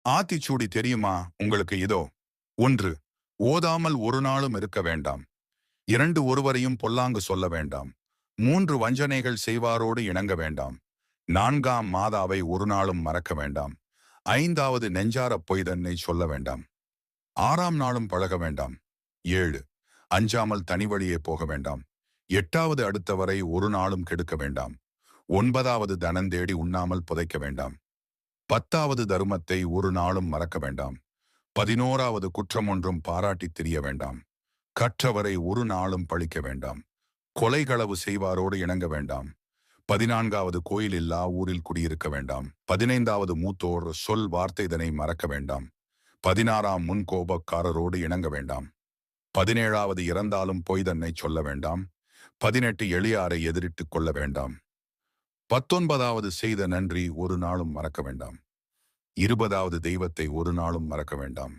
ஆத்திச்சூடி தெரியுமா உங்களுக்கு? இதோ. 1. ஓதாமல் ஒரு நாளும் இருக்க வேண்டாம். 2. ஒருவரையும் பொல்லாங்கு சொல்ல வேண்டாம். 3. வஞ்சனைகள் செய்வாரோடு இணங்க வேண்டாம். 4. மாதாவை ஒரு நாளும் மறக்க வேண்டாம். 5. நெஞ்சாரப் பொய் தன்னை சொல்ல வேண்டாம். 6 நாளும் பழக வேண்டாம். 7. அஞ்சாமல் தனி வழியே போக வேண்டாம். 8. அடுத்தவரை ஒரு நாளும் கெடுக்க வேண்டாம். 9. தனந்தேடி உண்ணாமல் புதைக்க வேண்டாம். 10. தருமத்தை ஒரு நாளும் மறக்க வேண்டாம். 11. குற்றம் ஒன்றும் பாராட்டித் திரிய வேண்டாம். கற்றவரை ஒரு நாளும் பழிக்க வேண்டாம். கொலைகளவு செய்வாரோடு இணங்க வேண்டாம். 14. கோயில் இல்லா ஊரில் குடியிருக்க வேண்டாம். 15. மூத்தோர் சொல் வார்த்தைதனை மறக்க வேண்டாம். 16. முன்கோபக்காரரோடு இணங்க வேண்டாம். 17. இறந்தாலும் பொய் தன்னை சொல்ல வேண்டாம். 18. எளியாரை எதிரிட்டுக் கொள்ள வேண்டாம். 19. செய்த நன்றி ஒரு நாளும் மறக்க வேண்டாம். 20. தெய்வத்தை ஒரு நாளும் மறக்க வேண்டாம்.